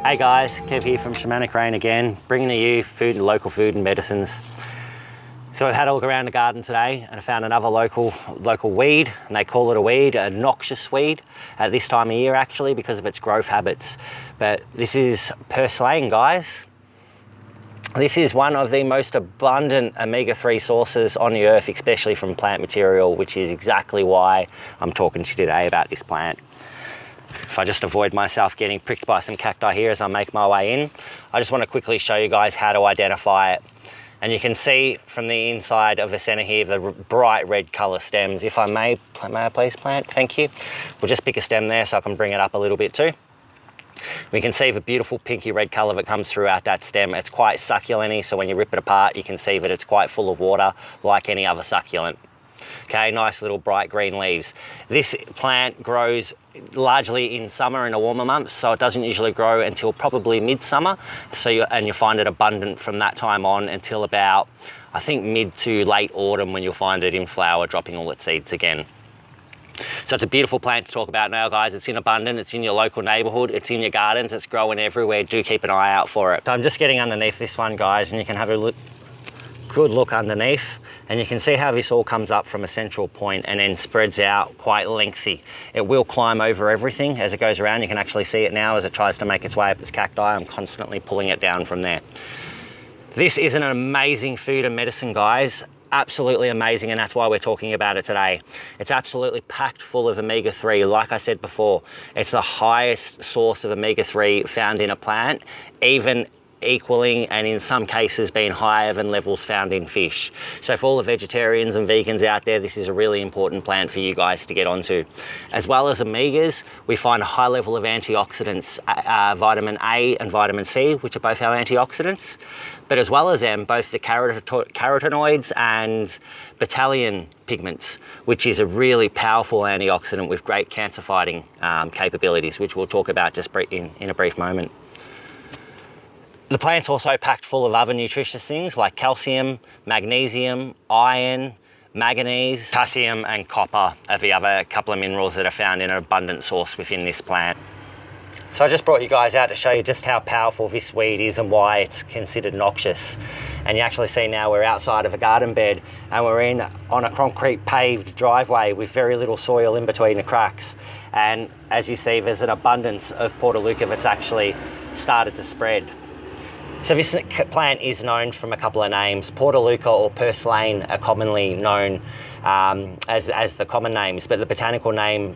Hey guys, Kev here from Shamanic Rain again, bringing to you food and local food and medicines. So I've had a look around the garden today and I found another local weed, and they call it a weed, a noxious weed at this time of year actually because of its growth habits. But this is Purslane, guys. This is one of the most abundant omega-3 sources on the earth, especially from plant material, which is exactly why I'm talking to you today about this plant. If I just avoid myself getting pricked by some cacti here as I make my way in, I just want to quickly show you guys how to identify it. And you can see from the inside of the center here, the bright red color stems. If I may I please plant? Thank you. We'll just pick a stem there so I can bring it up a little bit too. We can see the beautiful pinky red color that comes throughout that stem. It's quite succulent-y, so when you rip it apart, you can see that it's quite full of water like any other succulent. Okay, nice little bright green leaves. This plant grows largely in summer in the warmer months, so it doesn't usually grow until probably midsummer. And you find it abundant from that time on until about, I think, mid to late autumn, when you'll find it in flower, dropping all its seeds again. So it's a beautiful plant to talk about now, guys. It's in abundance, it's in your local neighborhood, it's in your gardens, it's growing everywhere. Do keep an eye out for it. So I'm just getting underneath this one, guys, and you can have a good look underneath. And you can see how this all comes up from a central point and then spreads out quite lengthy. It will climb over everything as it goes around. You can actually see it now as it tries to make its way up this cacti. I'm constantly pulling it down from there. This is an amazing food and medicine, guys. Absolutely amazing, and that's why we're talking about it today. It's absolutely packed full of omega-3. Like I said before, it's the highest source of omega-3 found in a plant, even equaling and in some cases being higher than levels found in fish. So for all the vegetarians and vegans out there, this is a really important plant for you guys to get onto. As well as omegas, we find a high level of antioxidants, vitamin A and vitamin C, which are both our antioxidants. But as well as them, both the carotenoids and battalion pigments, which is a really powerful antioxidant with great cancer fighting capabilities, which we'll talk about just in a brief moment. The plant's also packed full of other nutritious things like calcium, magnesium, iron, manganese, potassium and copper are the other couple of minerals that are found in an abundant source within this plant. So I just brought you guys out to show you just how powerful this weed is and why it's considered noxious. And you actually see now we're outside of a garden bed and we're on a concrete paved driveway with very little soil in between the cracks. And as you see, there's an abundance of portalooka that's actually started to spread. So this plant is known from a couple of names. Portalooka or Purslane are commonly known as the common names, but the botanical name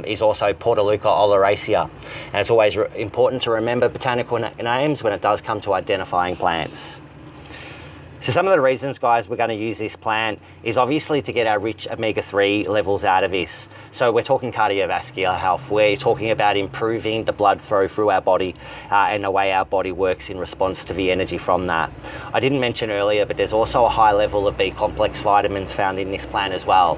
is also Portalooka oleracea. And it's always important to remember botanical names when it does come to identifying plants. So some of the reasons, guys, we're going to use this plant is obviously to get our rich omega-3 levels out of this. So we're talking cardiovascular health. We're talking about improving the blood flow through our body and the way our body works in response to the energy from that. I didn't mention earlier, but there's also a high level of B-complex vitamins found in this plant as well.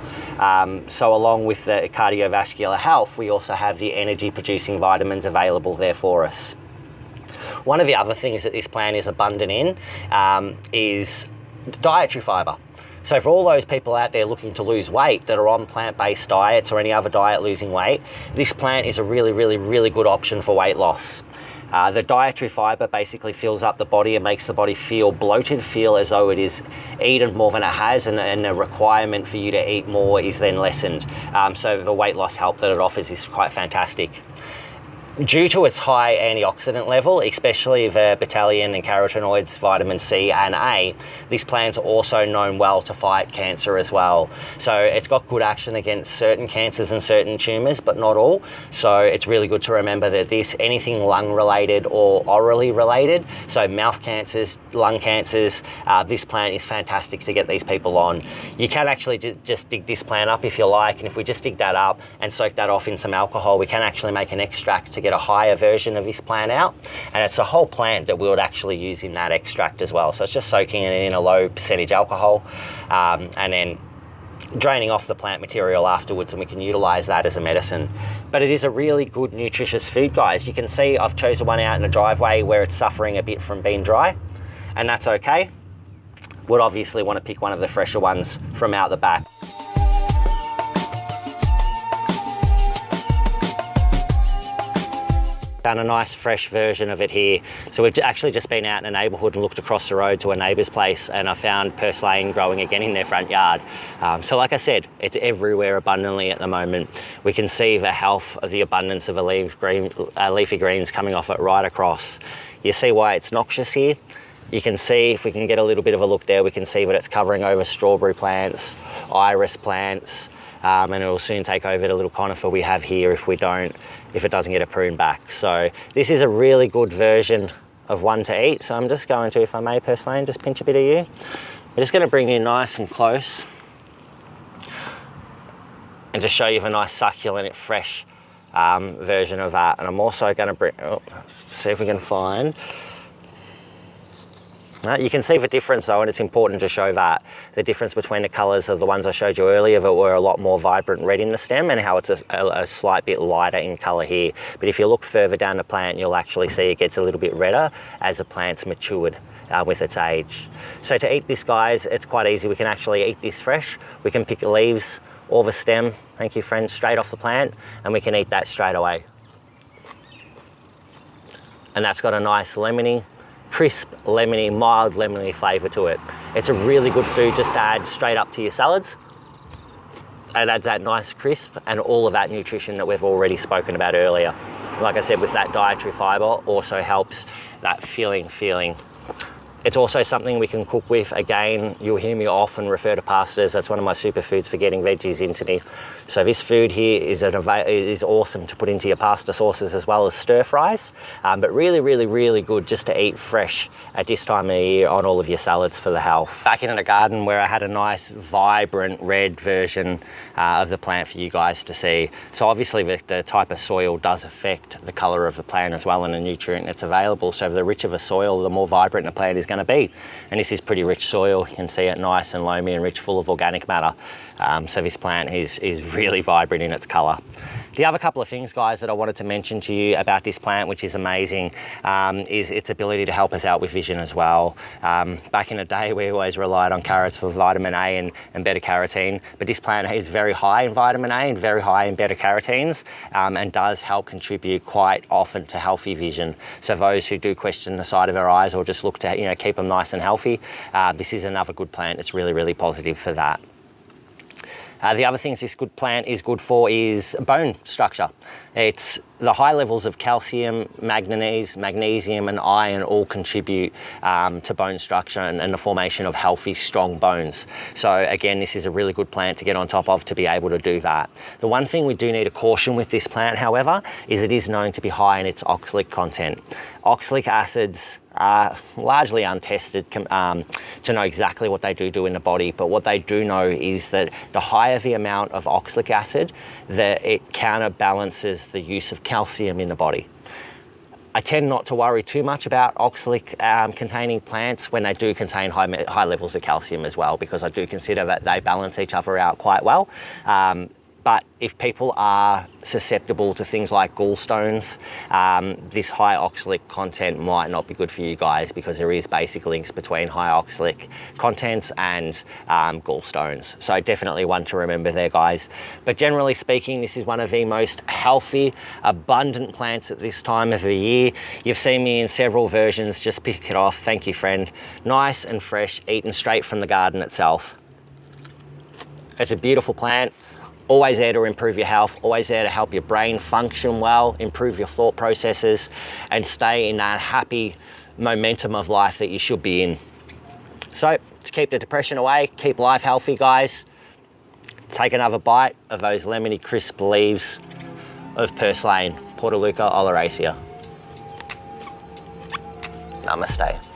So along with the cardiovascular health, we also have the energy-producing vitamins available there for us. One of the other things that this plant is abundant in is dietary fiber. So for all those people out there looking to lose weight that are on plant-based diets or any other diet losing weight, this plant is a really good option for weight loss. The dietary fiber basically fills up the body and makes the body feel bloated, feel as though it is eaten more than it has, and the requirement for you to eat more is then lessened. So the weight loss help that it offers is quite fantastic. Due to its high antioxidant level, especially the battalion and carotenoids, vitamin C and A, this plant's also known well to fight cancer as well. So it's got good action against certain cancers and certain tumours, but not all. So it's really good to remember that anything lung related or orally related, so mouth cancers, lung cancers, this plant is fantastic to get these people on. You can actually just dig this plant up if you like, and if we just dig that up and soak that off in some alcohol, we can actually make an extract to get a higher version of this plant out, and it's a whole plant that we would actually use in that extract as well. So it's just soaking it in a low percentage alcohol and then draining off the plant material afterwards, and we can utilize that as a medicine. But it is a really good nutritious food, guys. You can see I've chosen one out in the driveway where it's suffering a bit from being dry, and that's okay. Would obviously want to pick one of the fresher ones from out the back. Found a nice fresh version of it here. So we've actually just been out in a neighbourhood and looked across the road to a neighbour's place, and I found Purslane growing again in their front yard. So like I said, it's everywhere abundantly at the moment. We can see the health of the abundance of leafy greens coming off it right across. You see why it's noxious here? You can see, if we can get a little bit of a look there, we can see that it's covering over strawberry plants, iris plants, and it will soon take over the little conifer we have here if it doesn't get a prune back. So this is a really good version of one to eat. So I'm just going to, if I may, Purslane, just pinch a bit of you. I'm just going to bring you nice and close and just show you the nice succulent, fresh version of that. And I'm also going to see if we can find. You can see the difference though, and it's important to show that the difference between the colours of the ones I showed you earlier that were a lot more vibrant red in the stem, and how it's a slight bit lighter in colour here. But if you look further down the plant, you'll actually see it gets a little bit redder as the plant's matured with its age. So to eat this, guys, it's quite easy. We can actually eat this fresh. We can pick the leaves or the stem, thank you friends, straight off the plant, and we can eat that straight away. And that's got a nice lemony, crisp, lemony, mild lemony flavour to it. It's a really good food just to add straight up to your salads. It adds that nice crisp and all of that nutrition that we've already spoken about earlier. Like I said, with that dietary fibre, also helps that filling feeling. It's also something we can cook with. Again, you'll hear me often refer to pastas. That's one of my superfoods for getting veggies into me. So this food here is awesome to put into your pasta sauces as well as stir fries, but really, really, really good just to eat fresh at this time of year on all of your salads for the health. Back in the garden where I had a nice vibrant red version of the plant for you guys to see. So obviously the type of soil does affect the colour of the plant as well and the nutrient that's available. So the richer the soil, the more vibrant the plant is going to be. And this is pretty rich soil. You can see it nice and loamy and rich, full of organic matter. So this plant is really vibrant in its colour. The other couple of things, guys, that I wanted to mention to you about this plant, which is amazing, is its ability to help us out with vision as well. Back in the day, we always relied on carrots for vitamin A and beta-carotene, but this plant is very high in vitamin A and very high in beta-carotenes, and does help contribute quite often to healthy vision. So those who do question the sight of their eyes or just look to keep them nice and healthy, this is another good plant. It's really, really positive for that. The other things this good plant is good for is bone structure. It's the high levels of calcium, manganese, magnesium and iron all contribute to bone structure and the formation of healthy, strong bones. So again, this is a really good plant to get on top of to be able to do that. The one thing we do need to caution with this plant, however, is it is known to be high in its oxalic content. Oxalic acids are largely untested to know exactly what they do in the body, but what they do know is that the higher the amount of oxalic acid, that it counterbalances the use of calcium in the body. I tend not to worry too much about oxalic containing plants when they do contain high levels of calcium as well, because I do consider that they balance each other out quite well. But if people are susceptible to things like gallstones, this high oxalic content might not be good for you guys, because there is basic links between high oxalic contents and gallstones. So definitely one to remember there, guys. But generally speaking, this is one of the most healthy, abundant plants at this time of the year. You've seen me in several versions. Just pick it off. Thank you, friend. Nice and fresh, eaten straight from the garden itself. It's a beautiful plant. Always there to improve your health, always there to help your brain function well, improve your thought processes, and stay in that happy momentum of life that you should be in. So, to keep the depression away, keep life healthy, guys, take another bite of those lemony crisp leaves of Purslane, Portulaca oleracea. Namaste.